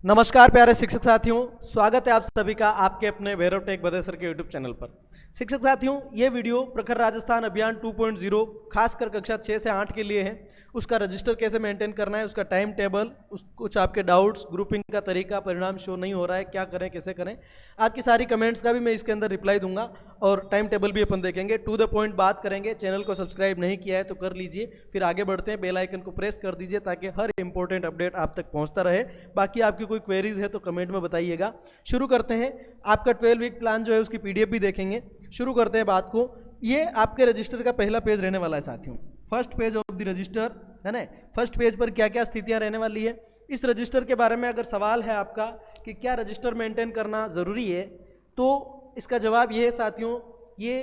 नमस्कार प्यारे शिक्षक साथियों, स्वागत है आप सभी का आपके अपने भैरव टेक बदे सर के यूट्यूब चैनल पर। शिक्षक साथियों, ये वीडियो प्रखर राजस्थान अभियान 2.0 खासकर कक्षा 6 से 8 के लिए है। उसका रजिस्टर कैसे मेंटेन करना है, उसका टाइम टेबल, कुछ आपके डाउट्स, ग्रुपिंग का तरीका, परिणाम शो नहीं हो रहा है, क्या करें कैसे करें, आपकी सारी कमेंट्स का भी मैं इसके अंदर रिप्लाई दूंगा और टाइम टेबल भी अपन देखेंगे। टू द पॉइंट बात करेंगे। चैनल को सब्सक्राइब नहीं किया है तो कर लीजिए, फिर आगे बढ़ते हैं। बेल आइकन को प्रेस कर दीजिए ताकि हर इंपॉर्टेंट अपडेट आप तक पहुंचता रहे। बाकी आपकी कोई क्वेरीज है तो कमेंट में बताइएगा। शुरू करते हैं। आपका 12 वीक प्लान जो है उसकी पीडीएफ भी देखेंगे। शुरू करते हैं बात को। ये आपके रजिस्टर का पहला पेज रहने वाला है साथियों, first page of the register, है ना। फर्स्ट पेज पर क्या क्या स्थितियां रहने वाली है, इस रजिस्टर के बारे में अगर सवाल है आपका कि क्या रजिस्टर मेंटेन करना ज़रूरी है, तो इसका जवाब ये है साथियों, ये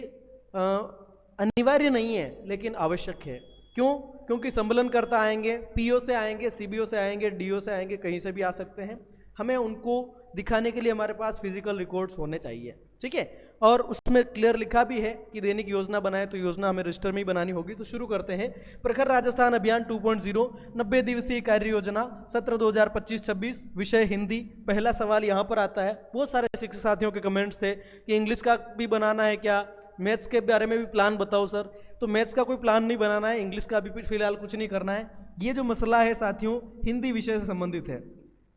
अनिवार्य नहीं है लेकिन आवश्यक है। क्यों? क्योंकि सम्मेलनकर्ता आएंगे, पीओ से आएंगे, सीबीओ से आएंगे, डीओ से आएंगे, कहीं से भी आ सकते हैं। हमें उनको दिखाने के लिए हमारे पास फिजिकल रिकॉर्ड्स होने चाहिए, ठीक है। और उसमें क्लियर लिखा भी है कि दैनिक योजना बनाए तो योजना हमें रजिस्टर में ही बनानी होगी। तो शुरू करते हैं। प्रखर राजस्थान अभियान 2.0 90 दिवसीय कार्य योजना सत्र 2025-26, विषय हिंदी। पहला सवाल यहाँ पर आता है। बहुत सारे शिक्षक साथियों के कमेंट्स थे कि इंग्लिश का भी बनाना है क्या, मैथ्स के बारे में भी प्लान बताओ सर। तो मैथ्स का कोई प्लान नहीं बनाना है, इंग्लिश का भी फिलहाल कुछ नहीं करना है। ये जो मसला है साथियों हिंदी विषय से संबंधित है।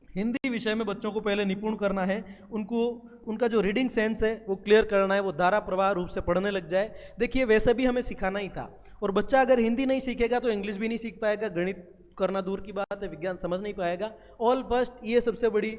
हिंदी विषय में बच्चों को पहले निपुण करना है, उनको उनका जो रीडिंग सेंस है वो क्लियर करना है, वो धारा प्रवाह रूप से पढ़ने लग जाए। देखिए वैसे भी हमें सिखाना ही था, और बच्चा अगर हिंदी नहीं सीखेगा तो इंग्लिश भी नहीं सीख पाएगा, गणित करना दूर की बात है, विज्ञान समझ नहीं पाएगा। ऑल फर्स्ट ये सबसे बड़ी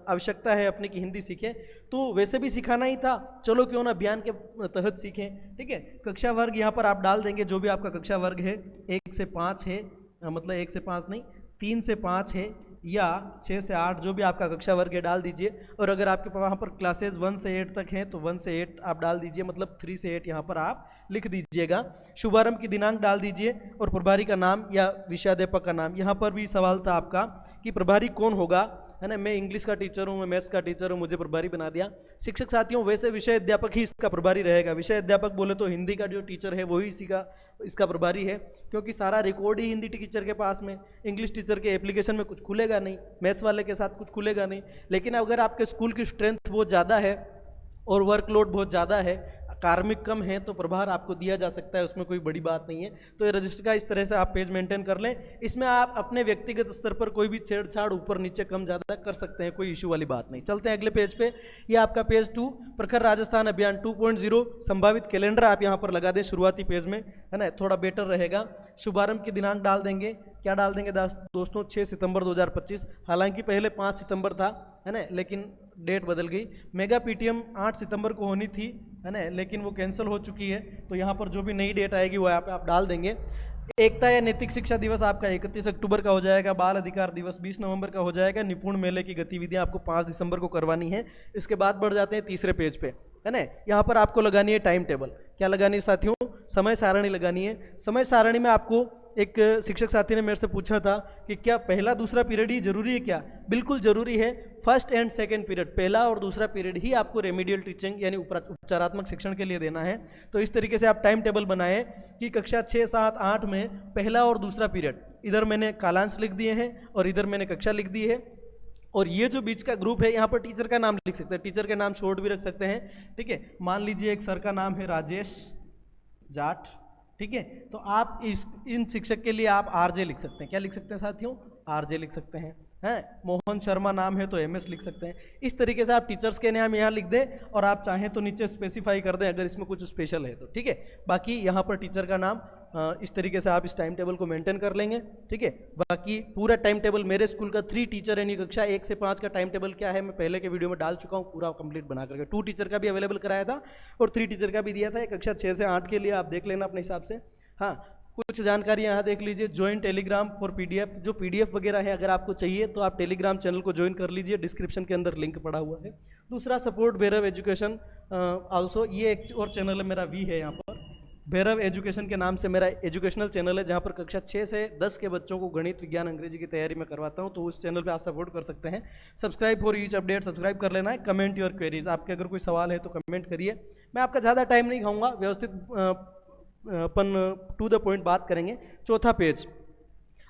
आवश्यकता है अपनी कि हिंदी सीखें। तो वैसे भी सिखाना ही था, चलो क्यों ना अभियान के तहत सीखें, ठीक है। कक्षा वर्ग यहाँ पर आप डाल देंगे, जो भी आपका कक्षा वर्ग है, 1 से 5 है, मतलब 1 से 5 नहीं, 3 से 5 है, या 6 से 8, जो भी आपका कक्षा वर्ग है डाल दीजिए। और अगर आपके वहाँ पर क्लासेस 1 से 8 तक हैं तो 1 से 8 आप डाल दीजिए, मतलब 3 से 8 यहाँ पर आप लिख दीजिएगा। शुभारंभ की दिनांक डाल दीजिए और प्रभारी का नाम या विषयाध्यापक का नाम। यहाँ पर भी सवाल था आपका कि प्रभारी कौन होगा, है ना। मैं इंग्लिश का टीचर हूँ, मैं मैथ्स का टीचर हूँ, मुझे प्रभारी बना दिया। शिक्षक साथियों वैसे विषय अध्यापक ही इसका प्रभारी रहेगा। विषय अध्यापक बोले तो हिंदी का जो टीचर है वही इसका प्रभारी है, क्योंकि सारा रिकॉर्ड ही हिंदी टीचर के पास में। इंग्लिश टीचर के एप्लीकेशन में कुछ खुलेगा नहीं, मैथ्स वाले के साथ कुछ खुलेगा नहीं। लेकिन अगर आपके स्कूल की स्ट्रेंथ बहुत ज़्यादा है और वर्कलोड बहुत ज़्यादा है, कार्मिक कम है, तो प्रभार आपको दिया जा सकता है, उसमें कोई बड़ी बात नहीं है। तो ये रजिस्टर का इस तरह से आप पेज मेंटेन कर लें। इसमें आप अपने व्यक्तिगत स्तर पर कोई भी छेड़छाड़ ऊपर नीचे कम ज़्यादा कर सकते हैं, कोई इशू वाली बात नहीं। चलते हैं अगले पेज पे। ये आपका पेज 2 प्रखर राजस्थान अभियान 2.0 संभावित कैलेंडर आप यहाँ पर लगा दें शुरुआती पेज में, है ना, थोड़ा बेटर रहेगा। शुभारंभ की दिनांक डाल देंगे, क्या डाल देंगे दोस्तों, 6 सितंबर 2025। हालांकि पहले 5 सितंबर था, है ना, लेकिन डेट बदल गई। मेगा पीटीएम 8 सितंबर को होनी थी, है ना, लेकिन वो कैंसिल हो चुकी है। तो यहाँ पर जो भी नई डेट आएगी वो यहाँ पे आप डाल देंगे। एकता या नैतिक शिक्षा दिवस आपका 31 अक्टूबर का हो जाएगा। बाल अधिकार दिवस 20 नवंबर का हो जाएगा। निपुण मेले की गतिविधियां आपको 5 दिसंबर को करवानी है। इसके बाद बढ़ जाते हैं तीसरे पेज पे, है ना। यहाँ पर आपको लगानी है टाइम टेबल। क्या लगानी है साथियों? समय सारणी लगानी है। समय सारणी में आपको एक शिक्षक साथी ने मेरे से पूछा था कि क्या पहला दूसरा पीरियड ही जरूरी है क्या? बिल्कुल जरूरी है। फर्स्ट एंड सेकंड पीरियड, पहला और दूसरा पीरियड ही आपको रेमेडियल टीचिंग यानी उपचारात्मक शिक्षण के लिए देना है। तो इस तरीके से आप टाइम टेबल बनाएं कि कक्षा 6, 7, 8 में पहला और दूसरा पीरियड, इधर मैंने कालांश लिख दिए हैं और इधर मैंने कक्षा लिख दी है। और ये जो बीच का ग्रुप है, यहाँ पर टीचर का नाम लिख सकते हैं, टीचर के नाम शॉर्ट भी रख सकते हैं, ठीक है। मान लीजिए एक सर का नाम है राजेश जाट, ठीक है। तो आप इन शिक्षक के लिए आप आरजे लिख सकते हैं। क्या लिख सकते हैं साथियों? आरजे लिख सकते हैं। मोहन शर्मा नाम है तो एमएस लिख सकते हैं। इस तरीके से आप टीचर्स के नाम यहाँ लिख दें और आप चाहें तो नीचे स्पेसिफाई कर दें अगर इसमें कुछ स्पेशल है तो, ठीक है। बाकी यहाँ पर टीचर का नाम इस तरीके से आप इस टाइम टेबल को मेंटेन कर लेंगे, ठीक है। बाकी पूरा टाइम टेबल मेरे स्कूल का 3 टीचर यानी कक्षा 1 से 5 का टाइम टेबल क्या है मैं पहले के वीडियो में डाल चुका हूँ, पूरा कंप्लीट बना करके। 2 टीचर का भी अवेलेबल कराया था और 3 टीचर का भी दिया था। कक्षा 6 से 8 के लिए आप देख लेना अपने हिसाब से। हाँ, कुछ जानकारी यहाँ देख लीजिए। ज्वाइन टेलीग्राम फॉर पीडीएफ, जो पीडीएफ वगैरह है अगर आपको चाहिए तो आप टेलीग्राम चैनल को ज्वाइन कर लीजिए, डिस्क्रिप्शन के अंदर लिंक पड़ा हुआ है। दूसरा सपोर्ट भैरव एजुकेशन आल्सो, ये एक और चैनल है मेरा, वी है यहाँ पर, भैरव एजुकेशन के नाम से मेरा एजुकेशनल चैनल है, जहाँ पर कक्षा 6 से 10 के बच्चों को गणित, विज्ञान, अंग्रेजी की तैयारी में करवाता हूँ। तो उस चैनल पे आप सपोर्ट कर सकते हैं। Subscribe for each update, subscribe कर लेना है। कमेंट योर क्वेरीज, आपके अगर कोई सवाल है तो कमेंट करिए। मैं आपका ज़्यादा टाइम नहीं खाऊंगा, व्यवस्थित अपन टू द पॉइंट बात करेंगे। चौथा पेज,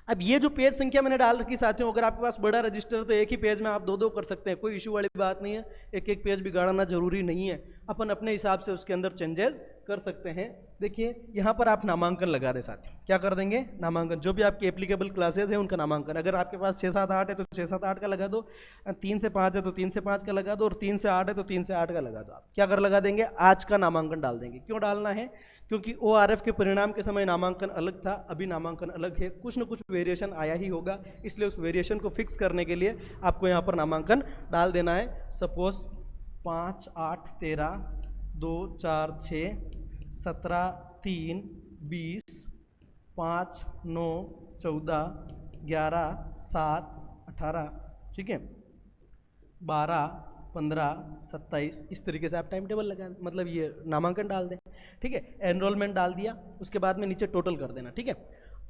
अब ये जो पेज संख्या मैंने डाल रखी साथियों, अगर आपके पास बड़ा रजिस्टर है तो एक ही पेज में आप दो दो कर सकते हैं, कोई इशू वाली बात नहीं है। एक एक पेज बिगाड़ना जरूरी नहीं है, अपन अपने हिसाब से उसके अंदर चेंजेस कर सकते हैं। देखिए यहाँ पर आप नामांकन लगा दें साथियों, क्या कर देंगे, नामांकन, जो भी आपकी एप्लीकेबल क्लासेज हैं उनका नामांकन। अगर आपके पास 6, 7, 8 है तो 6, 7, 8 का लगा दो, 3 से 5 है तो 3 से 5 का लगा दो, और 3 से 8 है तो 3 से 8 का लगा दो। आप क्या कर लगा देंगे, आज का नामांकन डाल देंगे। क्यों डालना है, क्योंकि ORF के परिणाम के समय नामांकन अलग था, अभी नामांकन अलग है, कुछ न कुछ वेरिएशन आया ही होगा, इसलिए उस वेरिएशन को फिक्स करने के लिए आपको यहाँ पर नामांकन डाल देना है। सपोज 5, 8, 13, 2, 4, 6, 17, 3, 20, 5, 9, 14, 11, 7, 18, ठीक है, 12, 15, 27, इस तरीके से आप टाइम टेबल लगा दें, मतलब ये नामांकन डाल दें, ठीक है। एनरोलमेंट डाल दिया, उसके बाद में नीचे टोटल कर देना, ठीक है।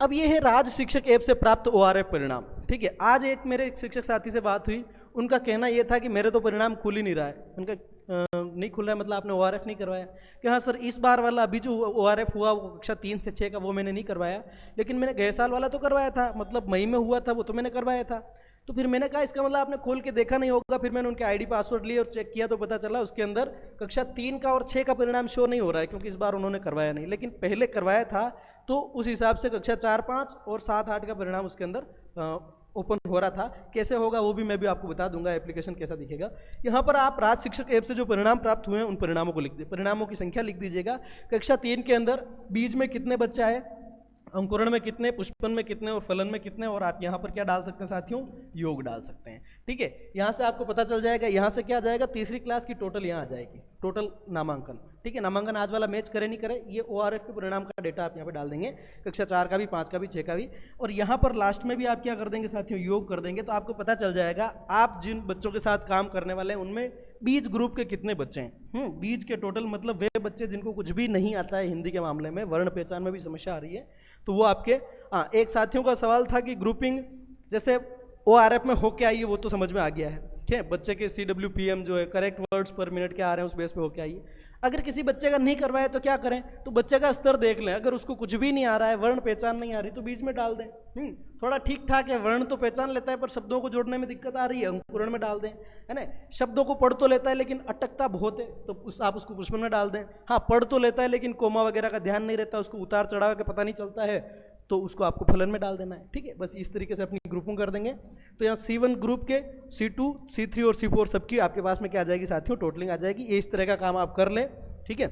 अब ये है राज्य शिक्षक ऐप से प्राप्त ORF परिणाम, ठीक है। आज एक मेरे एक शिक्षक साथी से बात हुई, उनका कहना ये था कि मेरे तो परिणाम खुल ही नहीं रहा है। उनका नहीं खुल रहा है मतलब आपने ORF नहीं करवाया, कि हाँ सर इस बार वाला अभी जो ORF हुआ वो कक्षा 3 से 6 का वो मैंने नहीं करवाया, लेकिन मैंने गए साल वाला तो करवाया था, मतलब मई में हुआ था वो तो मैंने करवाया था। तो फिर मैंने कहा इसका मतलब आपने खोल के देखा नहीं होगा। फिर मैंने उनके ID पासवर्ड लिए और चेक किया तो पता चला उसके अंदर कक्षा 3 का और 6 का परिणाम शो नहीं हो रहा है, क्योंकि इस बार उन्होंने करवाया नहीं, लेकिन पहले करवाया था तो उस हिसाब से कक्षा 4, 5 और 7, 8 का परिणाम उसके अंदर ओपन हो रहा था। कैसे होगा वो भी मैं भी आपको बता दूंगा, एप्लीकेशन कैसा दिखेगा। यहाँ पर आप राज्य शिक्षक ऐप से जो परिणाम प्राप्त हुए हैं उन परिणामों को लिख दीजिए, परिणामों की संख्या लिख दीजिएगा। कक्षा 3 के अंदर बीज में कितने बच्चे आए, अंकुरण में कितने, पुष्पन में कितने और फलन में कितने, और आप यहाँ पर क्या डाल सकते हैं साथियों, योग डाल सकते हैं, ठीक है। यहाँ से आपको पता चल जाएगा, यहाँ से क्या आ जाएगा, तीसरी क्लास की टोटल यहाँ आ जाएगी, टोटल नामांकन, ठीक है। नामांकन आज वाला मैच करे नहीं करे, ये ORF के परिणाम का डेटा आप यहाँ पे डाल देंगे, कक्षा 4 का भी, 5 का भी, 6 का भी, और यहाँ पर लास्ट में भी आप क्या कर देंगे साथियों, योग कर देंगे। तो आपको पता चल जाएगा आप जिन बच्चों के साथ काम करने वाले हैं उनमें बीज ग्रुप के कितने बच्चे हैं। बीज के टोटल मतलब वे बच्चे जिनको कुछ भी नहीं आता है हिंदी के मामले में, वर्ण पहचान में भी समस्या आ रही है, तो वो आपके एक साथियों का सवाल था कि ग्रुपिंग जैसे ORF में होके आई है वो तो समझ में आ गया है, ठीक है। बच्चे के CWPM जो है करेक्ट वर्ड्स पर मिनट के आ रहे हैं उस बेस पे होके आई है। अगर किसी बच्चे का नहीं करवाया तो क्या करें, तो बच्चे का स्तर देख लें, अगर उसको कुछ भी नहीं आ रहा है, वर्ण पहचान नहीं आ रही तो बीच में डाल दें। थोड़ा ठीक ठाक है, वर्ण तो पहचान लेता है पर शब्दों को जोड़ने में दिक्कत आ रही है, अंकुरण में डाल दें, है ना। शब्दों को पढ़ तो लेता है लेकिन अटकता बहुत है तो आप उसको पुष्पन में डाल दें। हाँ, पढ़ तो लेता है लेकिन कोमा वगैरह का ध्यान नहीं रहता, उसको उतार चढ़ाव के पता नहीं चलता है, तो उसको आपको फलन में डाल देना है, ठीक है। बस इस तरीके से अपनी ग्रुपिंग कर देंगे। तो यहाँ C1 ग्रुप के C2, C3 और C4 सबकी आपके पास में क्या आ जाएगी साथियों, टोटलिंग आ जाएगी। ये इस तरह का काम आप कर लें, ठीक है।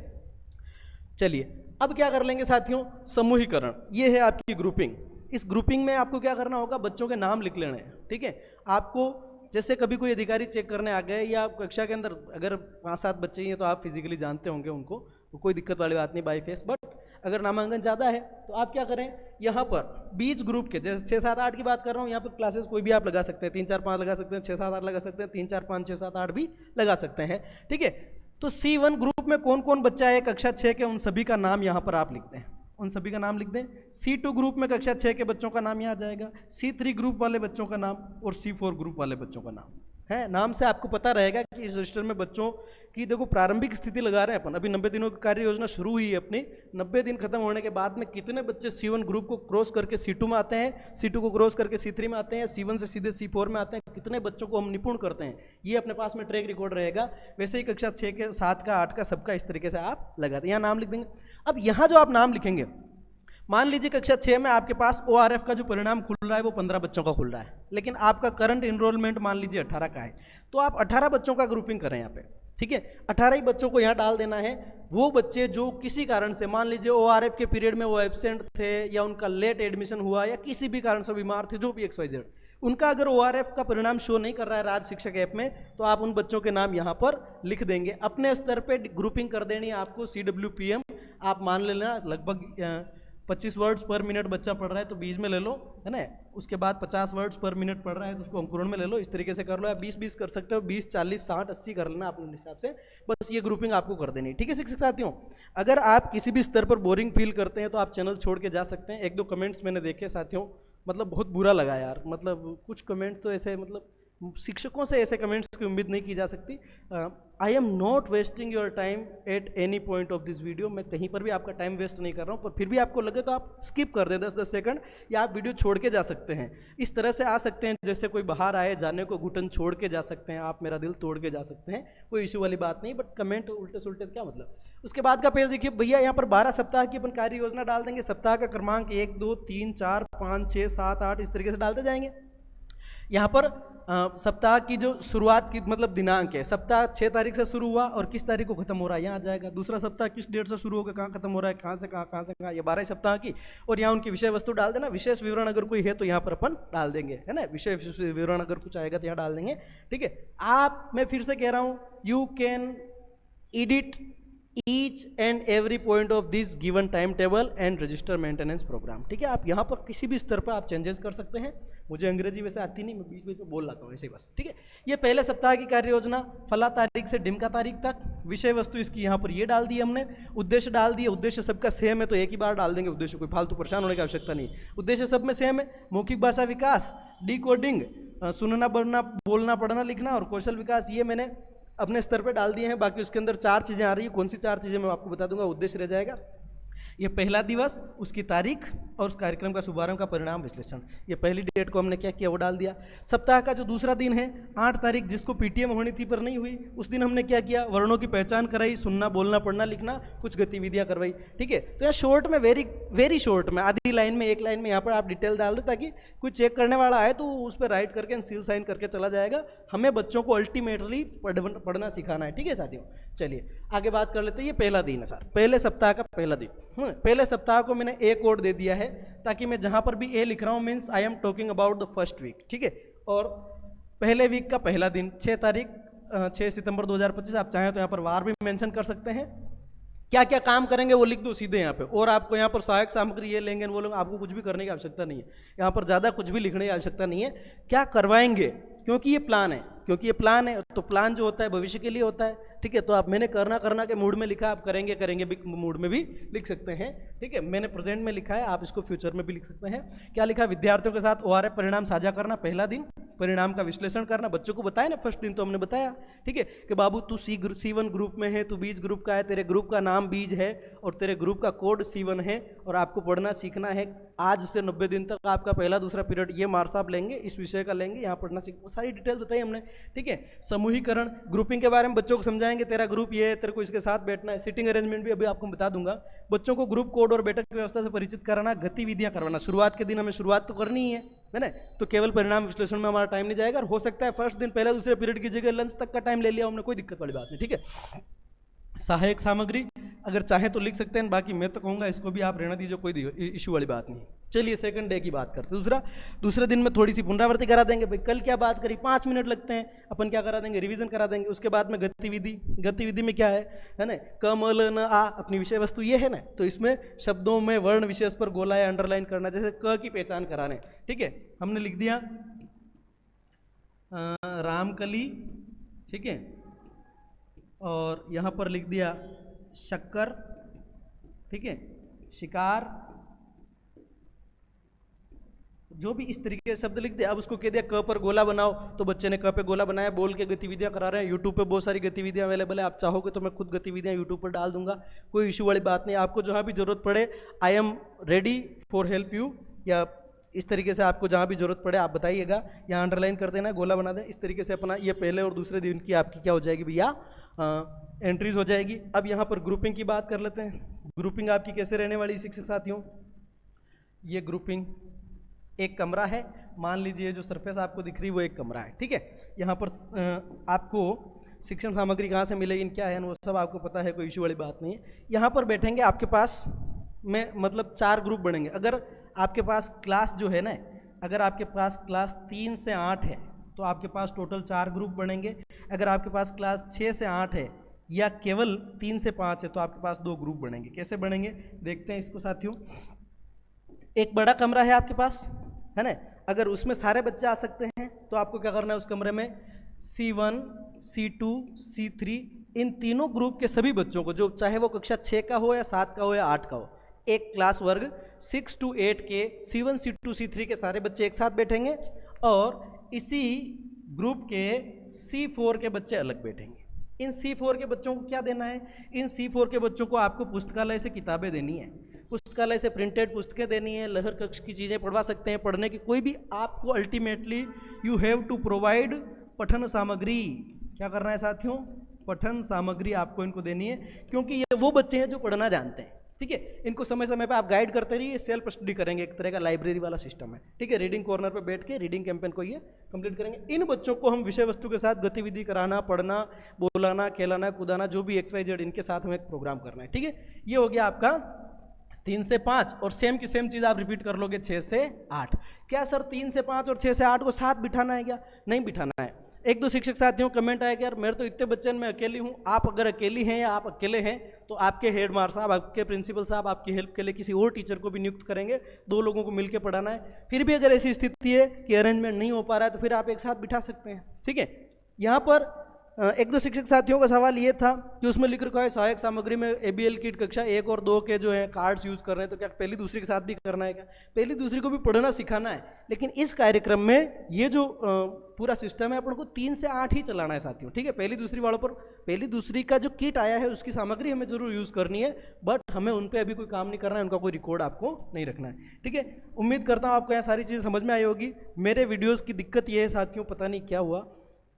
चलिए अब क्या कर लेंगे साथियों, समूहीकरण। ये है आपकी ग्रुपिंग। इस ग्रुपिंग में आपको क्या करना होगा, बच्चों के नाम लिख लेने हैं, ठीक है। आपको जैसे कभी कोई अधिकारी चेक करने आ गए या कक्षा के अंदर अगर 5-7 बच्चे ही हैं तो आप फिजिकली जानते होंगे उनको, तो कोई दिक्कत वाली बात नहीं बाई फेस। बट अगर नामांकन ज़्यादा है तो आप क्या करें, यहाँ पर बीज ग्रुप के जैसे 6, 7, 8 की बात कर रहा हूँ, यहाँ पर क्लासेस कोई भी आप लगा सकते हैं, 3, 4, 5 लगा सकते हैं, 6, 7, 8 लगा सकते हैं, 3, 4, 5, 6, 7, 8 भी लगा सकते हैं, ठीक है। तो C1 ग्रुप में कौन कौन बच्चा है कक्षा 6 के, उन सभी का नाम यहाँ पर आप लिख दें, उन सभी का नाम लिख दें। C2 ग्रुप में कक्षा 6 के बच्चों का नाम यहाँ आ जाएगा, C3 ग्रुप वाले बच्चों का नाम और C4 ग्रुप वाले बच्चों का नाम है। नाम से आपको पता रहेगा कि इस रजिस्टर में बच्चों की देखो प्रारंभिक स्थिति लगा रहे हैं अपन, अभी 90 दिनों की कार्य योजना शुरू हुई है अपनी। 90 दिन खत्म होने के बाद में कितने बच्चे C1 ग्रुप को क्रॉस करके C2 में आते हैं, C2 को क्रॉस करके C3 में आते हैं, C1 से सीधे C4 में आते हैं, कितने बच्चों को हम निपुण करते हैं, ये अपने पास में ट्रैक रिकॉर्ड रहेगा। वैसे ही कक्षा 6 के, 7 का, 8 का, सबका इस तरीके से आप लगाते हैं, यहाँ नाम लिख देंगे। अब यहाँ जो आप नाम लिखेंगे, मान लीजिए कक्षा 6 में आपके पास ORF का जो परिणाम खुल रहा है वो 15 बच्चों का खुल रहा है, लेकिन आपका करंट इनरोलमेंट मान लीजिए 18 का है, तो आप 18 बच्चों का ग्रुपिंग करें यहाँ पे, ठीक है। 18 ही बच्चों को यहाँ डाल देना है। वो बच्चे जो किसी कारण से, मान लीजिए ORF के पीरियड में वो एब्सेंट थे या उनका लेट एडमिशन हुआ या किसी भी कारण से बीमार थे, जो भी XYZ, उनका अगर ORF का परिणाम शो नहीं कर रहा है राज्य शिक्षक ऐप में, तो आप उन बच्चों के नाम यहाँ पर लिख देंगे। अपने स्तर पर ग्रुपिंग कर देनी है आपको। CWPM आप मान लेना लगभग 25 वर्ड्स पर मिनट बच्चा पढ़ रहा है तो 20 में ले लो, है ना। उसके बाद 50 वर्ड्स पर मिनट पढ़ रहा है तो उसको अंकुरण में ले लो, इस तरीके से कर लो। या 20-20 कर सकते हो, 20, 40, 60, 80 कर लेना अपने हिसाब से। बस ये ग्रुपिंग आपको कर देनी है, ठीक है शिक्षक साथियों। अगर आप किसी भी स्तर पर बोरिंग फील करते हैं तो आप चैनल छोड़ के जा सकते हैं। 1-2 कमेंट्स मैंने देखे साथियों, मतलब बहुत बुरा लगा यार, मतलब कुछ कमेंट तो ऐसे मतलब शिक्षकों से ऐसे कमेंट्स की उम्मीद नहीं की जा सकती। I am not wasting your time at any point of this video. मैं कहीं पर भी आपका टाइम वेस्ट नहीं कर रहा हूँ, पर फिर भी आपको लगे तो आप स्किप कर दें 10-10 सेकंड, या आप वीडियो छोड़ के जा सकते हैं। इस तरह से आ सकते हैं जैसे कोई बाहर आए, जाने को घुटन छोड़ के जा सकते हैं, आप मेरा दिल तोड़ के जा सकते हैं, कोई इशू वाली बात नहीं। बट कमेंट उल्टे सुल्टे क्या मतलब। उसके बाद का पेज देखिए भैया, यहाँ पर 12 सप्ताह की अपन कार्य योजना डाल देंगे। सप्ताह का क्रमांक 1, 2, 3, 4, 5, 6, 7, 8 इस तरीके से डालते जाएंगे। यहाँ पर सप्ताह की जो शुरुआत की मतलब दिनांक है, सप्ताह 6 तारीख से शुरू हुआ और किस तारीख को खत्म हो रहा है यहाँ आ जाएगा। दूसरा सप्ताह किस डेट से शुरू होकर कहाँ खत्म हो रहा है, कहाँ से कहाँ, ये 12 सप्ताह की। और यहाँ उनकी विषय वस्तु डाल देना। विशेष विवरण अगर कोई है तो यहाँ पर अपन डाल देंगे, है ना। विशेष विवरण अगर कुछ आएगा तो यहाँ डाल देंगे, ठीक है। आप, मैं फिर से कह रहा हूँ, you can edit each and every point of this given time table and register maintenance programme, ठीक है। आप यहाँ पर किसी भी स्तर पर आप चेंजेस कर सकते हैं। मुझे अंग्रेजी वैसे आती नहीं, मैं बीच बीच में बोल रहा हूँ ऐसे ही बस, ठीक है। ये पहले सप्ताह की कार्य योजना, फला तारीख से डिमका तारीख तक। विषय वस्तु इसकी यहाँ पर ये डाल दी हमने। उद्देश्य डाल दिए, उद्देश्य सबका सेम है तो एक ही बार डाल देंगे उद्देश्य, कोई फालतू परेशान होने की आवश्यकता नहीं। उद्देश्य सब में सेम है। मौखिक भाषा विकास, डिकोडिंग, सुनना बोलना पढ़ना लिखना और कौशल विकास, ये मैंने अपने स्तर पे डाल दिए हैं। बाकी उसके अंदर 4 चीज़ें आ रही है, कौन सी 4 चीज़ें मैं आपको बता दूंगा। उद्देश्य रह जाएगा, ये पहला दिवस, उसकी तारीख और उस कार्यक्रम का शुभारंभ का परिणाम विश्लेषण। ये पहली डेट को हमने क्या किया वो डाल दिया। सप्ताह का जो दूसरा दिन है 8 तारीख, जिसको पीटीएम होनी थी पर नहीं हुई, उस दिन हमने क्या किया, वर्णों की पहचान कराई, सुनना बोलना पढ़ना लिखना, कुछ गतिविधियां करवाई, ठीक है। तो यहाँ शॉर्ट में, वेरी शॉर्ट में, आधी लाइन में, एक लाइन में यहाँ पर आप डिटेल डाल दो ताकि कोई चेक करने वाला आए तो उस पर राइट करके सील साइन करके चला जाएगा। हमें बच्चों को अल्टीमेटली पढ़ना सिखाना है, ठीक है साथियों। चलिए आगे बात कर लेते हैं। ये पहला दिन है सर, पहले सप्ताह का पहला दिन। पहले सप्ताह को मैंने ए कोड दे दिया है ताकि मैं जहां पर भी ए लिख रहा हूं means I am talking about the first week, ठीक है। और पहले वीक का पहला दिन 6 तारीख 6 सितंबर 2025। आप चाहें तो यहाँ पर वार भी मेंशन कर सकते हैं। क्या क्या काम करेंगे वो लिख दो सीधे यहाँ पे। और आपको यहाँ पर सहायक सामग्री ये लेंगे वो लोग, आपको कुछ भी करने की आवश्यकता नहीं है यहाँ पर, ज़्यादा कुछ भी लिखने की आवश्यकता नहीं है। क्या करवाएंगे, क्योंकि ये प्लान है, तो प्लान जो होता है भविष्य के लिए होता है, ठीक है। तो आप, मैंने करना के मूड में लिखा, आप करेंगे भी मूड में भी लिख सकते हैं, ठीक है। मैंने प्रेजेंट में लिखा है, आप इसको फ्यूचर में भी लिख सकते हैं। क्या लिखा, विद्यार्थियों के साथ ORF परिणाम साझा करना पहला दिन, परिणाम का विश्लेषण करना। बच्चों को बताया ना फर्स्ट दिन तो हमने बताया, ठीक है, कि बाबू तू C1 ग्रुप में है, तू बीज ग्रुप का है, तेरे ग्रुप का नाम बीज है और तेरे ग्रुप का कोड C1 है और आपको पढ़ना सीखना है। आज से 90 दिन तक आपका पहला दूसरा पीरियड ये मार्क्स आप लेंगे, इस विषय का लेंगे, यहाँ पढ़ना सीख, सारी डिटेल बताई हमने, ठीक है। समूहीकरण, ग्रुपिंग के बारे में बच्चों को समझाएंगे, तेरा ग्रुप ये है, तेरे को इसके साथ बैठना है। सीटिंग अरेंजमेंट भी अभी आपको बता दूंगा। बच्चों को ग्रुप कोड और बैठक व्यवस्था से परिचित कराना, गतिविधियां करवाना। शुरुआत के दिन हमें शुरुआत तो करनी ही है ना, तो केवल परिणाम विश्लेषण में हमारा टाइम नहीं जाएगा। और हो सकता है फर्स्ट दिन पहला दूसरे पीरियड की जगह लंच तक का टाइम ले लिया हमने, कोई दिक्कत वाली बात नहीं, ठीक है। सहायक सामग्री अगर चाहें तो लिख सकते हैं, बाकी मैं तो कहूँगा इसको भी आप रहना दीजिए, कोई इशू वाली बात नहीं। चलिए सेकंड डे की बात करते हैं। दूसरे दिन में थोड़ी सी पुनरावृत्ति करा देंगे। भाई कल क्या बात करी, 5 मिनट लगते हैं, अपन क्या करा देंगे, रिवीजन करा देंगे। उसके बाद में गतिविधि में क्या है ना, क म ल न आ, अपनी विषय वस्तु ये है ना, तो इसमें शब्दों में वर्ण विशेष पर गोला या अंडरलाइन करना, जैसे क की पहचान कराने, ठीक है। हमने लिख दिया रामकली, ठीक है, और यहाँ पर लिख दिया शक्कर, ठीक है, शिकार, जो भी इस तरीके के शब्द लिख दिया। अब उसको कह दिया क पर गोला बनाओ, तो बच्चे ने क पे गोला बनाया, बोल के गतिविधियां करा रहे हैं। यूट्यूब पे बहुत सारी गतिविधियां अवेलेबल है, आप चाहोगे तो मैं खुद गतिविधियां यूट्यूब पर डाल दूंगा, कोई इशू वाली बात नहीं। आपको जहां भी जरूरत पड़े, I am ready for help you, या इस तरीके से आपको जहाँ भी जरूरत पड़े आप बताइएगा। यहाँ अंडरलाइन कर देना, गोला बना दें। इस तरीके से अपना ये पहले और दूसरे दिन की आपकी क्या हो जाएगी भैया, एंट्रीज हो जाएगी। अब यहाँ पर ग्रुपिंग की बात कर लेते हैं। ग्रुपिंग आपकी कैसे रहने वाली शिक्षक साथियों, ये ग्रुपिंग एक कमरा है, मान लीजिए जो सरफेस आपको दिख रही है वो एक कमरा है, ठीक है। यहाँ पर आपको शिक्षण सामग्री कहाँ से मिलेगी, क्या है वो सब आपको पता है, कोई इशू वाली बात नहीं है। यहाँ पर बैठेंगे, आपके पास में मतलब 4 ग्रुप बनेंगे। अगर आपके पास क्लास जो है ना, अगर आपके पास क्लास 3 से 8 है तो आपके पास टोटल 4 ग्रुप बनेंगे। अगर आपके पास क्लास 6 से 8 है या केवल 3 से 5 है तो आपके पास 2 ग्रुप बनेंगे। कैसे बनेंगे देखते हैं इसको साथियों। एक बड़ा कमरा है आपके पास, है ना, अगर उसमें सारे बच्चे आ सकते हैं तो आपको क्या करना है, उस कमरे में C1, C2, C3 इन तीनों ग्रुप के सभी बच्चों को, जो चाहे वो कक्षा 6 का हो या 7 का हो या 8 का हो, एक क्लास वर्ग 6 to 8 के C1, C2, C3 के सारे बच्चे एक साथ बैठेंगे और इसी ग्रुप के C4 के बच्चे अलग बैठेंगे। इन C4 के बच्चों को क्या देना है? इन C4 के बच्चों को आपको पुस्तकालय से किताबें देनी है, पुस्तकालय से प्रिंटेड पुस्तकें देनी है, लहर कक्ष की चीज़ें पढ़वा सकते हैं, पढ़ने की कोई भी आपको ultimately you have to provide पठन सामग्री। क्या करना है साथियों? पठन सामग्री आपको इनको देनी है, क्योंकि ये वो बच्चे हैं जो पढ़ना जानते हैं। ठीक है, इनको समय समय पे आप गाइड करते रहिए, सेल्फ स्टडी करेंगे, एक तरह का लाइब्रेरी वाला सिस्टम है। ठीक है, रीडिंग कॉर्नर पे बैठ के रीडिंग कैंपेन को ये कंप्लीट करेंगे। इन बच्चों को हम विषय वस्तु के साथ गतिविधि कराना, पढ़ना, बोलाना, खेलाना, कूदाना, जो भी XYZ इनके साथ हमें एक प्रोग्राम करना है। ठीक है, ये हो गया आपका 3 से 5 और सेम की सेम चीज़ आप रिपीट कर लोगे 6 से 8। क्या सर 3 से 5 और 6 से 8 को साथ बिठाना है क्या? नहीं बिठाना है। एक दो शिक्षक साथियों कमेंट आया कि यार मेरे तो इतने बच्चे में अकेली हूँ। आप अगर अकेली हैं या आप अकेले हैं तो आपके हेड मास्टर साहब, आपके प्रिंसिपल साहब आपकी हेल्प के लिए किसी और टीचर को भी नियुक्त करेंगे, 2 लोगों को मिलकर पढ़ाना है। फिर भी अगर ऐसी स्थिति है कि अरेंजमेंट नहीं हो पा रहा है तो फिर आप एक साथ बिठा सकते हैं। ठीक है, यहाँ पर एक दो शिक्षक साथियों का सवाल ये था कि उसमें लिख रखा है सहायक सामग्री में ABL किट कक्षा 1 और 2 के जो है कार्ड्स यूज़ कर रहे हैं, तो क्या पहली दूसरी के साथ भी करना है क्या? पहली दूसरी को भी पढ़ना सिखाना है, लेकिन इस कार्यक्रम में ये जो पूरा सिस्टम है अपन को 3 से 8 ही चलाना है साथियों। ठीक है, पहली दूसरी वालों पर पहली दूसरी का जो किट आया है उसकी सामग्री हमें जरूर यूज़ करनी है, बट हमें उन पर अभी कोई काम नहीं करना है, उनका कोई रिकॉर्ड आपको नहीं रखना है। ठीक है, उम्मीद करता हूँ आपको यहाँ सारी चीज़ें समझ में आई होगी। मेरे वीडियोज़ की दिक्कत ये है साथियों, पता नहीं क्या हुआ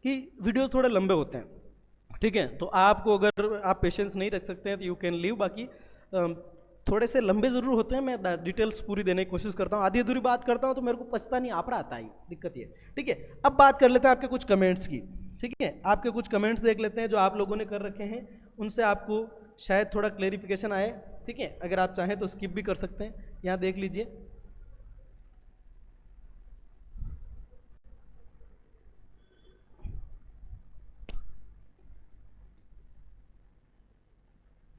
कि वीडियोज़ थोड़े लंबे होते हैं। ठीक है, तो आपको अगर आप पेशेंस नहीं रख सकते हैं तो यू कैन लीव। बाकी थोड़े से लंबे ज़रूर होते हैं, मैं डिटेल्स पूरी देने की कोशिश करता हूँ, आधी अधूरी बात करता हूँ तो मेरे को पछता नहीं आप रहा आता है, दिक्कत ये। ठीक है, अब बात कर लेते हैं आपके कुछ कमेंट्स की। ठीक है, आपके कुछ कमेंट्स देख लेते हैं जो आप लोगों ने कर रखे हैं, उनसे आपको शायद थोड़ा क्लेरिफिकेशन आए। ठीक है, अगर आप चाहें तो स्किप भी कर सकते हैं, यहाँ देख लीजिए।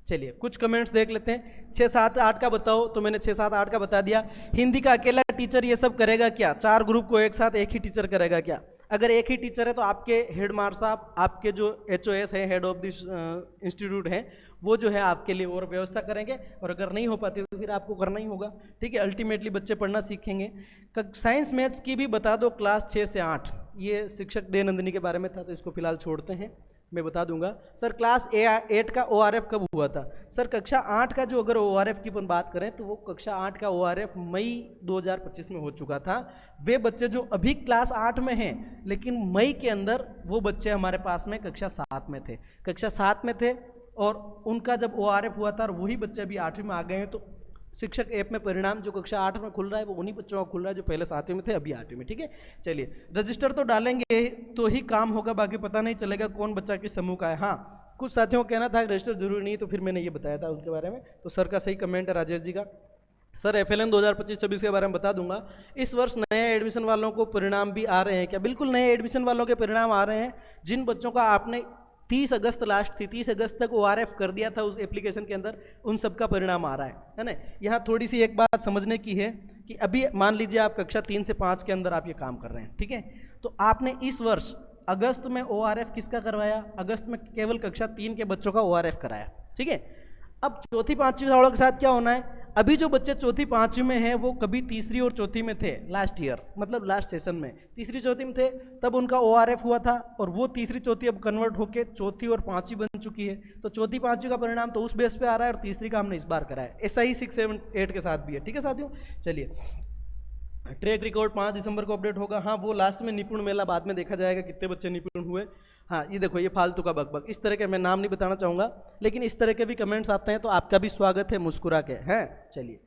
चलिए कुछ कमेंट्स देख लेते हैं। 6, 7, 8 का बताओ, तो मैंने 6, 7, 8 का बता दिया। हिंदी का अकेला टीचर ये सब करेगा क्या? 4 ग्रुप को एक साथ एक ही टीचर करेगा क्या? अगर एक ही टीचर है तो आपके हेड मास्टर साहब, आपके जो HOS है, हेड ऑफ दिस इंस्टीट्यूट है, वो जो है आपके लिए और व्यवस्था करेंगे, और अगर नहीं हो पाती तो फिर आपको करना ही होगा। ठीक है, अल्टीमेटली बच्चे पढ़ना सीखेंगे। साइंस मैथ्स की भी बता दो, क्लास 6 से 8। ये शिक्षक देवनंदिनी के बारे में था तो इसको फिलहाल छोड़ते हैं, मैं बता दूंगा। सर क्लास 8 का ORF कब हुआ था? सर कक्षा 8 का जो अगर ORF की अपन बात करें तो वो कक्षा 8 का ORF मई 2025 में हो चुका था। वे बच्चे जो अभी क्लास 8 में हैं, लेकिन मई के अंदर वो बच्चे हमारे पास में कक्षा 7 में थे, कक्षा 7 में थे, और उनका जब ORF हुआ था और वही बच्चे अभी 8वीं में आ गए हैं। तो शिक्षक ऐप में परिणाम जो कक्षा 8 में खुल रहा है वो उन्हीं बच्चों का खुल रहा है जो पहले 7वीं में थे, अभी 8वीं में। ठीक है, चलिए रजिस्टर तो डालेंगे तो ही काम होगा, बाकी पता नहीं चलेगा कौन बच्चा किस समूह का है। हाँ, कुछ साथियों को कहना था रजिस्टर जरूरी नहीं, तो फिर मैंने ये बताया था उनके बारे में। तो सर का सही कमेंट है राजेश जी का। सर FLN 2025-26 के बारे में बता दूंगा। इस वर्ष नए एडमिशन वालों को परिणाम भी आ रहे हैं क्या? बिल्कुल, नए एडमिशन वालों के परिणाम आ रहे हैं। जिन बच्चों का आपने 30 अगस्त लास्ट थी, 30 अगस्त तक ORF कर दिया था उस एप्लीकेशन के अंदर, उन सब का परिणाम आ रहा है ना। यहाँ थोड़ी सी एक बात समझने की है कि अभी मान लीजिए आप कक्षा 3 से 5 के अंदर आप ये काम कर रहे हैं। ठीक है, तो आपने इस वर्ष अगस्त में ORF किसका करवाया? अगस्त में केवल कक्षा 3 के बच्चों का ORF कराया। ठीक है, अब चौथी 5वीं वालों के साथ क्या होना है? अभी जो बच्चे चौथी 5वीं में हैं वो कभी तीसरी और चौथी में थे लास्ट ईयर, मतलब लास्ट सेशन में तीसरी चौथी में थे, तब उनका ORF हुआ था, और वो तीसरी चौथी अब कन्वर्ट होके चौथी और 5वीं बन चुकी है। तो चौथी 5वीं का परिणाम तो उस बेस पे आ रहा है, और तीसरी का हमने इस बार कराया। ऐसा ही 6, 7, 8 के साथ भी है। ठीक है साथियों, चलिए ट्रैक रिकॉर्ड 5 दिसंबर को अपडेट होगा। हाँ, वो लास्ट में निपुण मेला बाद में देखा जाएगा कितने बच्चे निपुण हुए। हाँ, ये देखो, ये फालतू का बकबक, इस तरह के मैं नाम नहीं बताना चाहूँगा, लेकिन इस तरह के भी कमेंट्स आते हैं तो आपका भी स्वागत है मुस्कुरा के। हैं, चलिए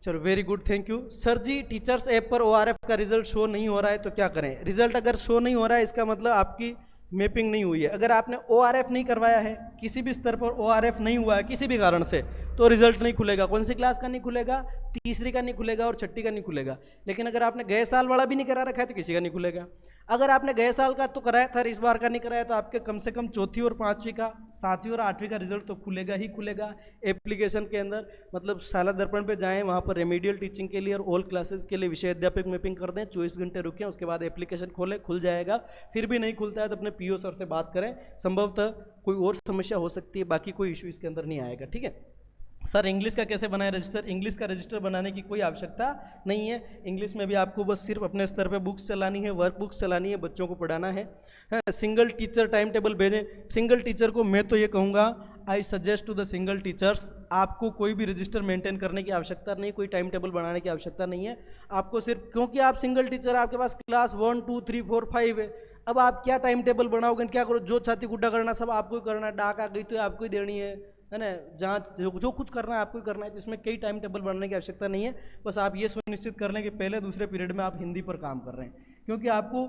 चलो, very good, thank you. Sir ji teachers app पर ORF का रिजल्ट शो नहीं हो रहा है तो क्या करें? रिजल्ट अगर शो नहीं हो रहा है इसका मतलब आपकी मैपिंग नहीं हुई है। अगर आपने ORF नहीं करवाया है, किसी भी स्तर पर ORF नहीं हुआ है किसी भी कारण से, तो रिजल्ट नहीं खुलेगा। कौन सी क्लास का नहीं खुलेगा? तीसरी का नहीं खुलेगा और छठी का नहीं खुलेगा। लेकिन अगर आपने गए साल वाला भी नहीं करा रखा है तो किसी का नहीं खुलेगा। अगर आपने गए साल का तो कराया था, इस बार का नहीं कराया, तो आपके कम से कम चौथी और 5वीं का, 7वीं और 8वीं का रिजल्ट तो खुलेगा ही खुलेगा एप्लीकेशन के अंदर। मतलब शाला दर्पण पे जाएं, वहाँ पर रेमेडियल टीचिंग के लिए और ऑल क्लासेस के लिए विषय अध्यापक मैपिंग कर दें, 24 घंटे रुकें, उसके बाद एप्लीकेशन खोलें, खुल जाएगा। फिर भी नहीं खुलता है तो अपने PO सर से बात करें, संभवतः कोई और समस्या हो सकती है, बाकी कोई इशू इसके अंदर नहीं आएगा। ठीक है, सर इंग्लिश का कैसे बनाए रजिस्टर? इंग्लिश का रजिस्टर बनाने की कोई आवश्यकता नहीं है। इंग्लिश में भी आपको बस सिर्फ अपने स्तर पे बुक्स चलानी है, वर्क बुक्स चलानी है, बच्चों को पढ़ाना है। सिंगल टीचर टाइम टेबल भेजें। सिंगल टीचर को मैं तो ये कहूँगा, I suggest to the single teachers, आपको कोई भी रजिस्टर मेंटेन करने की आवश्यकता नहीं, कोई टाइम टेबल बनाने की आवश्यकता नहीं है आपको। सिर्फ क्योंकि आप सिंगल टीचर, आपके पास क्लास 1 2 3 4 5 है, अब आप क्या टाइम टेबल बनाओगे, क्या करो? जो छाती गुड्डा करना सब आपको ही करना है, डाक आ गई तो आपको ही देनी है ना? जांच जो कुछ करना है आपको ही करना है। तो इसमें कई टाइम टेबल बनाने की आवश्यकता नहीं है। बस आप ये सुनिश्चित कर लें कि पहले दूसरे पीरियड में आप हिंदी पर काम कर रहे हैं, क्योंकि आपको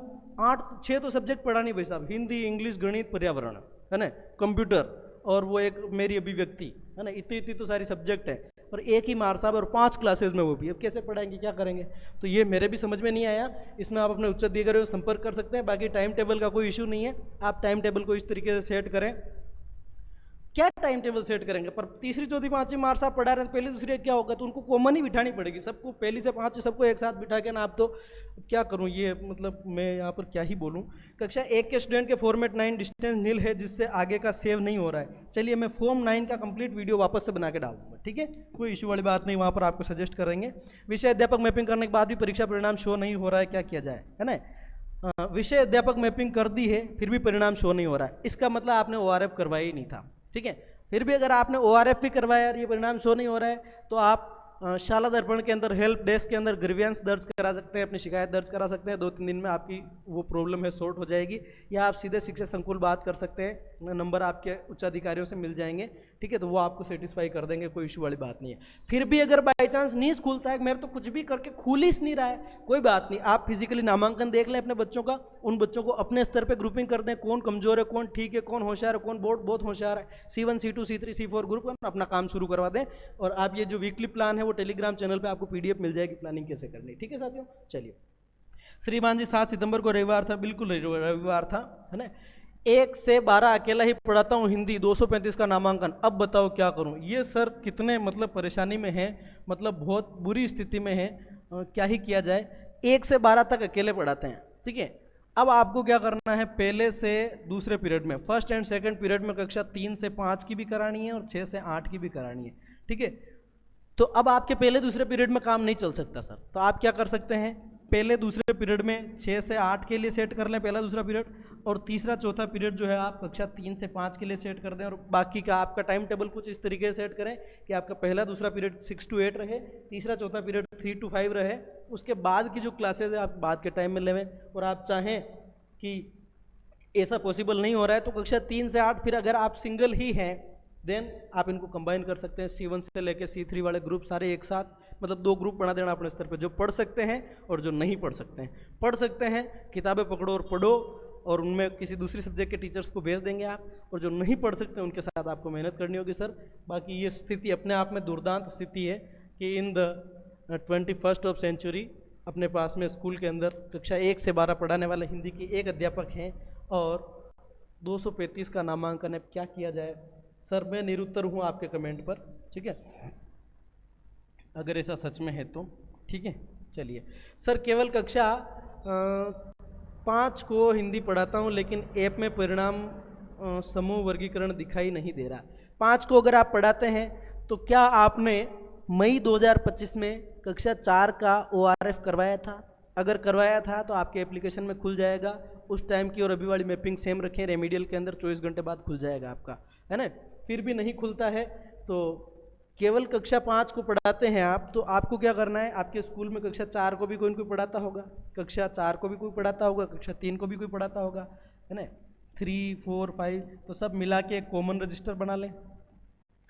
6 तो सब्जेक्ट पढ़ानी भाई साहब, हिंदी, इंग्लिश, गणित, पर्यावरण, है ना, कंप्यूटर, और वो एक मेरी अभिव्यक्ति, है ना, इतनी तो सारी सब्जेक्ट है, और एक ही मार साहब, और 5 क्लासेज में वो भी। अब कैसे पढ़ाएंगे, क्या करेंगे? तो ये मेरे भी समझ में नहीं आया। इसमें आप अपने उच्च अधिकारियों से संपर्क कर सकते हैं। बाकी टाइम टेबल का कोई इशू नहीं है। आप टाइम टेबल को इस तरीके से सेट करें। क्या टाइम टेबल सेट करेंगे? पर तीसरी चौथी पांचवी मार्क्स आप पढ़ा रहे हैं, पहली दूसरी क्या होगा? तो उनको कॉमन ही बिठानी पड़ेगी सबको, पहली से पांचवी सबको एक साथ बिठा के ना। आप तो क्या करूं, ये मतलब मैं यहाँ पर क्या ही बोलूं। कक्षा 1 के स्टूडेंट के फॉर्मेट 9 डिस्टेंस नील है, जिससे आगे का सेव नहीं हो रहा है। चलिए मैं फॉर्म 9 का कंप्लीट वीडियो वापस से बना के डाल दूंगा, ठीक है, कोई इशू वाली बात नहीं, वहाँ पर आपको सजेस्ट करेंगे। विषय अध्यापक मैपिंग करने के बाद भी परीक्षा परिणाम शो नहीं हो रहा है, क्या किया जाए, है ना? विषय अध्यापक मैपिंग कर दी है, फिर भी परिणाम शो नहीं हो रहा है, इसका मतलब आपने ORF करवाया ही नहीं था, ठीक है। फिर भी अगर आपने ORF भी करवाया और ये परिणाम शो नहीं हो रहा है, तो आप शाला दर्पण के अंदर हेल्प डेस्क के अंदर ग्रीवेंस दर्ज करा सकते हैं, अपनी शिकायत दर्ज करा सकते हैं। 2-3 दिन में आपकी वो प्रॉब्लम है सॉर्ट हो जाएगी। या आप सीधे शिक्षा संकुल बात कर सकते हैं, नंबर आपके उच्च अधिकारियों से मिल जाएंगे, ठीक है, तो वो आपको सेटिस्फाई कर देंगे, कोई इशू वाली बात नहीं है। फिर भी अगर बाई चांस नहीं खुलता है, मेरे तो कुछ भी करके खुल ही नहीं रहा है, कोई बात नहीं, आप फिजिकली नामांकन देख लें अपने बच्चों का, उन बच्चों को अपने स्तर पर ग्रुपिंग कर दें, कौन कमजोर है, कौन ठीक है, कौन होशियार है, कौन बहुत होशियार है, C1 C2 C3 C4 group, अपना काम शुरू करवा दें। और आप ये जो वीकली प्लान है वो टेलीग्राम चैनल आपको PDF मिल जाएगी, प्लानिंग कैसे करनी, ठीक है साथियों। चलिए, श्रीमान जी 7 सितंबर को रविवार था, बिल्कुल रविवार था, है ना। 1 से 12 अकेला ही पढ़ाता हूँ हिंदी, 235 का नामांकन, अब बताओ क्या करूँ? ये सर कितने मतलब परेशानी में है, मतलब बहुत बुरी स्थिति में है, क्या ही किया जाए। 1 से 12 तक अकेले पढ़ाते हैं, ठीक है। अब आपको क्या करना है, पहले से दूसरे पीरियड में, फर्स्ट एंड सेकंड पीरियड में कक्षा 3 से 5 की भी करानी है और 6 से 8 की भी करानी है, ठीक है। तो अब आपके पहले दूसरे पीरियड में काम नहीं चल सकता सर, तो आप क्या कर सकते हैं, पहले दूसरे पीरियड में 6 से 8 के लिए सेट कर लें पहला दूसरा पीरियड, और तीसरा चौथा पीरियड जो है आप कक्षा 3 से 5 के लिए सेट कर दें। और बाकी का आपका टाइम टेबल कुछ इस तरीके से सेट करें कि आपका पहला दूसरा पीरियड 6 to 8 रहे, तीसरा चौथा पीरियड 3 to 5 रहे। उसके बाद की जो क्लासेज है आप बाद के टाइम में लेवें। और आप चाहें कि ऐसा पॉसिबल नहीं हो रहा है तो कक्षा 3 से 8 फिर अगर आप सिंगल ही हैं देन आप इनको कंबाइन कर सकते हैं, C1 से लेके C3 वाले ग्रुप सारे एक साथ, मतलब 2 ग्रुप बना देना अपने स्तर पे, जो पढ़ सकते हैं और जो नहीं पढ़ सकते हैं। पढ़ सकते हैं किताबें पकड़ो और पढ़ो, और उनमें किसी दूसरी सब्जेक्ट के टीचर्स को भेज देंगे आप, और जो नहीं पढ़ सकते उनके साथ आपको मेहनत करनी होगी सर। बाकी ये स्थिति अपने आप में दुर्दांत स्थिति है कि in the 21st of century अपने पास में स्कूल के अंदर कक्षा 1 से 12 पढ़ाने वाले हिंदी के एक अध्यापक हैं और 235 का नामांकन है, क्या किया जाए सर? मैं निरुत्तर हूँ आपके कमेंट पर, ठीक है, अगर ऐसा सच में है तो, ठीक है। चलिए सर, केवल कक्षा 5 को हिंदी पढ़ाता हूँ, लेकिन ऐप में परिणाम समूह वर्गीकरण दिखाई नहीं दे रहा। 5 को अगर आप पढ़ाते हैं तो क्या आपने मई 2025 में कक्षा 4 का ORF करवाया था? अगर करवाया था तो आपके एप्लीकेशन में खुल जाएगा। उस टाइम की और अभी वाली मैपिंग सेम रखें, रेमेडियल के अंदर 24 घंटे बाद खुल जाएगा आपका, है ना। फिर भी नहीं खुलता है तो केवल कक्षा 5 को पढ़ाते हैं आप, तो आपको क्या करना है, आपके स्कूल में कक्षा 4 को भी कोई न कोई पढ़ाता होगा, कक्षा 4 को भी कोई पढ़ाता होगा, कक्षा 3 को भी कोई पढ़ाता होगा, है ना, 3, 4, 5, तो सब मिला के एक कॉमन रजिस्टर बना लें,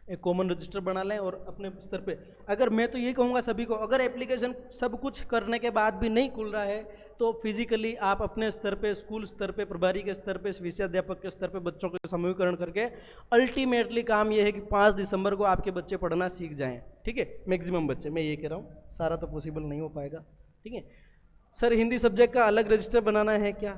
एक कॉमन रजिस्टर बना लें। और अपने स्तर पे, अगर मैं तो ये कहूँगा सभी को, अगर एप्लीकेशन सब कुछ करने के बाद भी नहीं खुल रहा है तो फिजिकली आप अपने स्तर पे, स्कूल स्तर पे, प्रभारी के स्तर पे, विषय अध्यापक के स्तर पे बच्चों को समूहीकरण करके, अल्टीमेटली काम ये है कि 5 दिसंबर को आपके बच्चे पढ़ना सीख जाएँ, ठीक है, मैक्सिमम बच्चे, मैं ये कह रहा हूँ, सारा तो पॉसिबल नहीं हो पाएगा, ठीक है। सर हिंदी सब्जेक्ट का अलग रजिस्टर बनाना है क्या?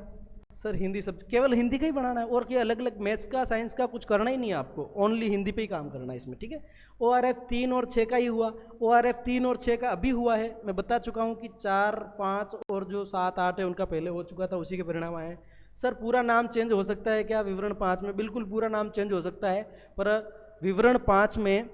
सर हिंदी सब्जेक्ट केवल हिंदी का ही बनाना है, और क्या अलग अलग मैथ्स का, साइंस का कुछ करना ही नहीं है आपको, ओनली हिंदी पे ही काम करना है इसमें, ठीक है। ORF 3 और 6 का ही हुआ, ORF 3 और 6 का अभी हुआ है, मैं बता चुका हूँ कि 4, 5 और जो 7, 8 है उनका पहले हो चुका था, उसी के परिणाम आए हैं। सर पूरा नाम चेंज हो सकता है क्या विवरण 5 में? बिल्कुल पूरा नाम चेंज हो सकता है, पर विवरण 5 में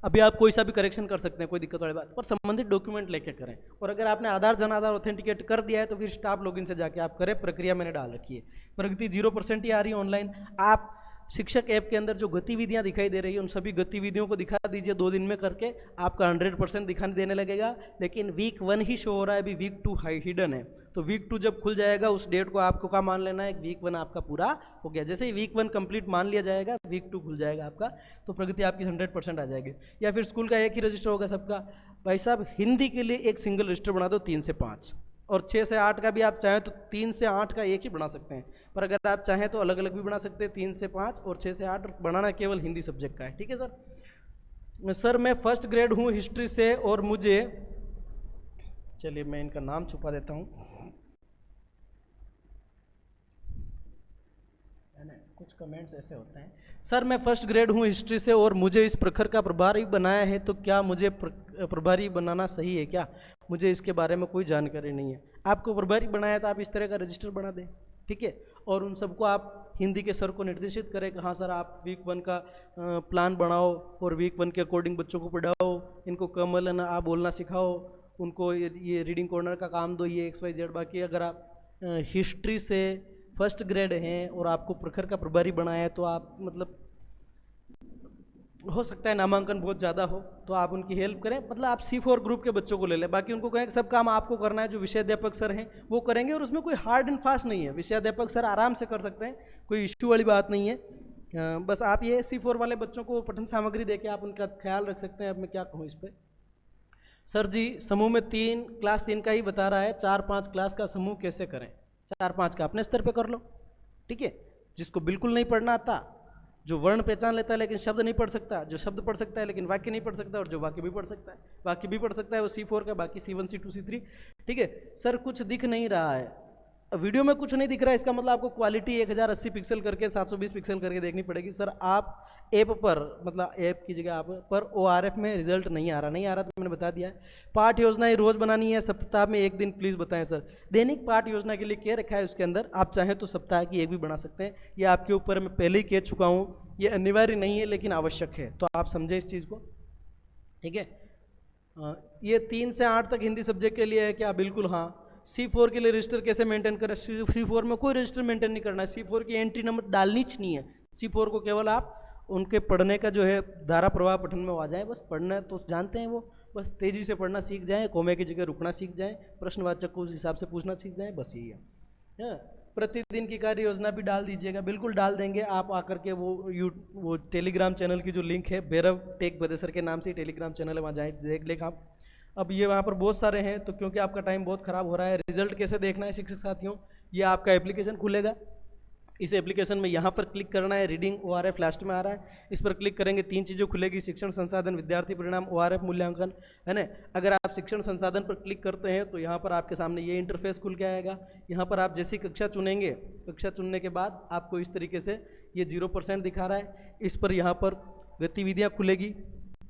अभी आप कोई सा भी करेक्शन कर सकते हैं, कोई दिक्कत वाली बात, पर संबंधित डॉक्यूमेंट लेके करें। और अगर आपने आधार जन आधार ऑथेंटिकेट कर दिया है तो फिर स्टाफ लॉगिन से जाके आप करें, प्रक्रिया मैंने डाल रखी है। प्रगति 0% ही आ रही है ऑनलाइन। आप शिक्षक ऐप के अंदर जो गतिविधियां दिखाई दे रही है उन सभी गतिविधियों को दिखा दीजिए 2 दिन में करके, आपका 100% दिखाने देने लगेगा। लेकिन वीक 1 ही शो हो रहा है, अभी वीक 2 हिडन है। तो वीक 2 जब खुल जाएगा उस डेट को आपको क्या मान लेना है, वीक 1 आपका पूरा हो गया। जैसे ही वीक 1 कंप्लीट मान लिया जाएगा, वीक 2 खुल जाएगा आपका, तो प्रगति आपकी 100% आ जाएगी। या फिर स्कूल का एक ही रजिस्टर होगा सबका। भाई साहब हिंदी के लिए एक सिंगल रजिस्टर बना दो 3 से 5, और 6 से 8 का भी आप चाहें तो 3 से 8 का एक ही बना सकते हैं। पर अगर आप चाहें तो अलग अलग भी बना सकते हैं, 3 से 5 और 6 से 8 बनाना केवल हिंदी सब्जेक्ट का है। ठीक है सर। सर मैं फर्स्ट ग्रेड हूँ हिस्ट्री से और मुझे, चलिए मैं इनका नाम छुपा देता हूँ, कुछ कमेंट्स ऐसे होते हैं। सर मैं फर्स्ट ग्रेड हूँ हिस्ट्री से और मुझे इस प्रखर का प्रभारी बनाया है, तो क्या मुझे प्रभारी बनाना सही है क्या? मुझे इसके बारे में कोई जानकारी नहीं है। आपको प्रभारी बनाया तो आप इस तरह का रजिस्टर बना दें, ठीक है। और उन सबको आप हिंदी के सर को निर्देशित करें कि हाँ सर आप वीक 1 का प्लान बनाओ और वीक 1 के अकॉर्डिंग बच्चों को पढ़ाओ, इनको कमल आप बोलना सिखाओ, उनको ये रीडिंग कॉर्नर का काम दो, ये XYZ। बाकी अगर आप हिस्ट्री से फर्स्ट ग्रेड हैं और आपको प्रखर का प्रभारी बनाया है तो आप मतलब हो सकता है नामांकन बहुत ज़्यादा हो तो आप उनकी हेल्प करें। मतलब आप C4 ग्रुप के बच्चों को ले लें, बाकी उनको कहें कि सब काम आपको करना है, जो विषयाध्यापक सर हैं वो करेंगे। और उसमें कोई हार्ड एंड फास्ट नहीं है, विषयाध्यापक सर आराम से कर सकते हैं, कोई इश्यू वाली बात नहीं है। बस आप ये C4 वाले बच्चों को पठन सामग्री देके आप उनका ख्याल रख सकते हैं। अब मैं क्या कहूँ इस पर। सर जी समूह में 3 क्लास 3 का ही बता रहा है, 4-5 क्लास का समूह कैसे करें? 4-5 का अपने स्तर पे कर लो, ठीक है। जिसको बिल्कुल नहीं पढ़ना आता, जो वर्ण पहचान लेता है लेकिन शब्द नहीं पढ़ सकता, जो शब्द पढ़ सकता है लेकिन वाक्य नहीं पढ़ सकता, और जो वाक्य भी पढ़ सकता है, वाक्य भी पढ़ सकता है, वो C4 का, बाकी C1 C2 C3, ठीक है। सर कुछ दिख नहीं रहा है, वीडियो में कुछ नहीं दिख रहा है, इसका मतलब आपको क्वालिटी 1080 पिक्सल करके 720 पिक्सल करके देखनी पड़ेगी। सर आप ऐप पर, मतलब ऐप की जगह आप पर ORF में रिजल्ट नहीं आ रहा तो मैंने बता दिया है। पाठ योजनाएं रोज़ बनानी है, सप्ताह में 1 दिन प्लीज़ बताएं सर। दैनिक पाठ योजना के लिए क्या रखा है उसके अंदर, आप चाहें तो सप्ताह की 1 भी बना सकते हैं। ये आपके ऊपर मैं पहले ही कह चुका हूँ, ये अनिवार्य नहीं है लेकिन आवश्यक है, तो आप समझें इस चीज़ को, ठीक है। ये 3 से 8 तक हिंदी सब्जेक्ट के लिए है क्या? बिल्कुल हाँ। C4 के लिए रजिस्टर कैसे मेंटेन करें? C4 में कोई रजिस्टर मेंटेन नहीं करना है, C4 की एंट्री नंबर डालनी च नहीं है। C4 को केवल आप उनके पढ़ने का जो है धारा प्रवाह पठन में आ जाए, बस पढ़ना तो जानते हैं वो, बस तेज़ी से पढ़ना सीख जाएं, कोमे की जगह रुकना सीख जाएं, प्रश्नवाचक को उस हिसाब से पूछना सीख जाएं, बस यही है। प्रतिदिन की कार्य योजना भी डाल दीजिएगा, बिल्कुल डाल देंगे। आप आकर के वो टेलीग्राम चैनल की जो लिंक है, भैरव टेक बदेसर के नाम से टेलीग्राम चैनल है, वहाँ जाए देख लें आप। अब ये वहाँ पर बहुत सारे हैं, तो क्योंकि आपका टाइम बहुत ख़राब हो रहा है। रिजल्ट कैसे देखना है शिक्षक साथियों, ये आपका एप्लीकेशन खुलेगा, इस एप्लीकेशन में यहाँ पर क्लिक करना है, रीडिंग ORF लास्ट में आ रहा है, इस पर क्लिक करेंगे 3 चीज़ें खुलेगी, शिक्षण संसाधन, विद्यार्थी परिणाम, ORF मूल्यांकन, है ना। अगर आप शिक्षण संसाधन पर क्लिक करते हैं तो यहाँ पर आपके सामने ये इंटरफेस खुल के आएगा। यहाँ पर आप जैसी कक्षा चुनेंगे, कक्षा चुनने के बाद आपको इस तरीके से ये 0% दिखा रहा है। इस पर यहाँ पर गतिविधियाँ खुलेगी,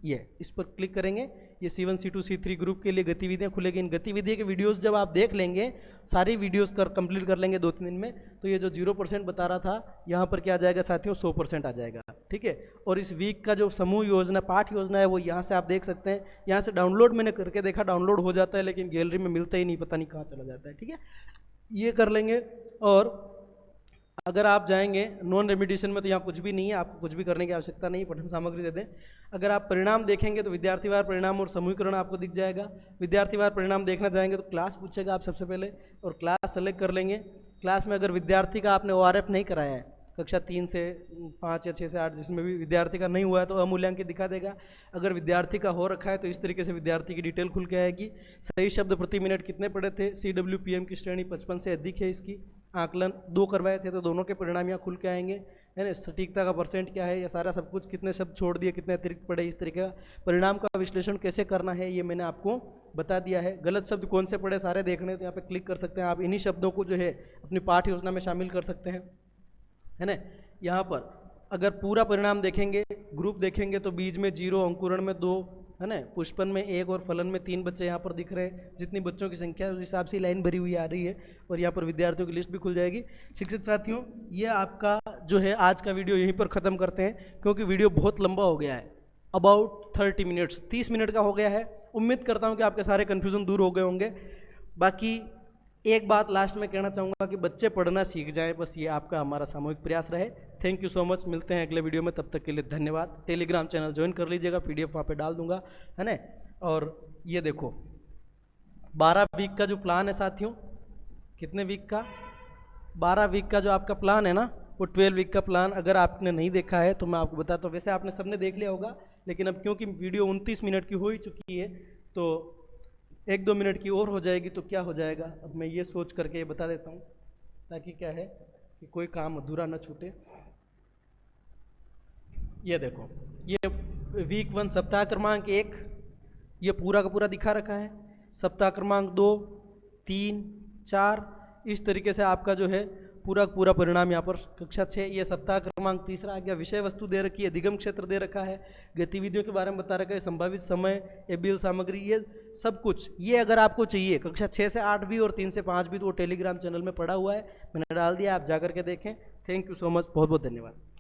ये इस पर क्लिक करेंगे, ये C1 C2 C3 ग्रुप के लिए गतिविधियाँ खुलेगी। इन गतिविधियों के वीडियोस जब आप देख लेंगे, सारी वीडियोस कंप्लीट कर लेंगे 2-3 दिन में, तो ये जो 0% बता रहा था यहाँ पर क्या आ जाएगा साथियों, 100% आ जाएगा, ठीक है। और इस वीक का जो समूह योजना, पाठ योजना है, वो यहाँ से आप देख सकते हैं। यहाँ से डाउनलोड मैंने करके देखा, डाउनलोड हो जाता है लेकिन गैलरी में मिलता ही नहीं, पता नहीं कहाँ चला जाता है, ठीक है। ये कर लेंगे। और अगर आप जाएंगे नॉन रेमिडिएशन में तो यहाँ कुछ भी नहीं है, आपको कुछ भी करने की आवश्यकता नहीं है, पठन सामग्री दे दें। अगर आप परिणाम देखेंगे तो विद्यार्थीवार परिणाम और समूहीकरण आपको दिख जाएगा। विद्यार्थीवार परिणाम देखना चाहेंगे तो क्लास पूछेगा आप सबसे पहले, और क्लास सेलेक्ट कर लेंगे। क्लास में अगर विद्यार्थी का आपने ORF नहीं कराया है, कक्षा 3 से 5 या 6 से 8 जिसमें भी विद्यार्थी का नहीं हुआ है तो अमूल्यांकित दिखा देगा। अगर विद्यार्थी का हो रखा है तो इस तरीके से विद्यार्थी की डिटेल खुल के आएगी। सही शब्द प्रति मिनट कितने पढ़े थे, CWPM की श्रेणी 55 से अधिक है, इसकी आकलन 2 करवाए थे तो दोनों के परिणाम यहाँ खुल के आएंगे, है ना। सटीकता का % क्या है, या सारा सब कुछ, कितने शब्द छोड़ दिए, कितने अतिरिक्त पढ़े, इस तरीके का परिणाम का विश्लेषण कैसे करना है ये मैंने आपको बता दिया है। गलत शब्द कौन से पढ़े सारे देखने तो यहाँ पे क्लिक कर सकते हैं आप। इन्हीं शब्दों को जो है अपनी पाठ योजना में शामिल कर सकते हैं, है ना। यहाँ पर अगर पूरा परिणाम देखेंगे, ग्रुप देखेंगे तो बीज में 0, अंकुरण में 2, है ना, पुष्पन में 1 और फलन में 3 बच्चे यहाँ पर दिख रहे हैं। जितनी बच्चों की संख्या है उस हिसाब से लाइन भरी हुई आ रही है, और यहाँ पर विद्यार्थियों की लिस्ट भी खुल जाएगी। शिक्षक साथियों, ये आपका जो है आज का वीडियो यहीं पर ख़त्म करते हैं, क्योंकि वीडियो बहुत लंबा हो गया है अबाउट 30 मिनट्स, 30 मिनट का हो गया है। उम्मीद करता हूँ कि आपके सारे कन्फ्यूज़न दूर हो गए होंगे। बाकी एक बात लास्ट में कहना चाहूँगा कि बच्चे पढ़ना सीख जाएं, बस ये आपका हमारा सामूहिक प्रयास रहे। थैंक यू सो मच, मिलते हैं अगले वीडियो में, तब तक के लिए धन्यवाद। टेलीग्राम चैनल ज्वाइन कर लीजिएगा, PDF वहाँ पे डाल दूंगा, है ना। और ये देखो 12 वीक का जो प्लान है साथियों, कितने वीक का, 12 वीक का जो आपका प्लान है ना, वो 12 वीक का प्लान अगर आपने नहीं देखा है तो मैं आपको बताता हूँ। वैसे आपने सबने देख लिया होगा, लेकिन अब क्योंकि वीडियो 29 मिनट की हो ही चुकी है तो 1-2 मिनट की और हो जाएगी तो क्या हो जाएगा। अब मैं ये सोच करके ये बता देता हूँ ताकि क्या है कि कोई काम अधूरा ना छूटे। ये देखो, ये वीक 1 सप्ताह क्रमांक 1 ये पूरा का पूरा दिखा रखा है। सप्ताह क्रमांक 2, 3, 4 इस तरीके से आपका जो है पूरा पूरा परिणाम यहाँ पर कक्षा 6। ये सप्ताह क्रमांक 3 आ गया। विषय वस्तु दे रखी है, अधिगम क्षेत्र दे रखा है, गतिविधियों के बारे में बता रखा है, संभावित समय, एबीएल सामग्री, ये सब कुछ। ये अगर आपको चाहिए कक्षा 6 से 8 भी और 3 से 5 भी, तो वो टेलीग्राम चैनल में पड़ा हुआ है, मैंने डाल दिया, आप जाकर के देखें। थैंक यू सो मच, बहुत बहुत धन्यवाद।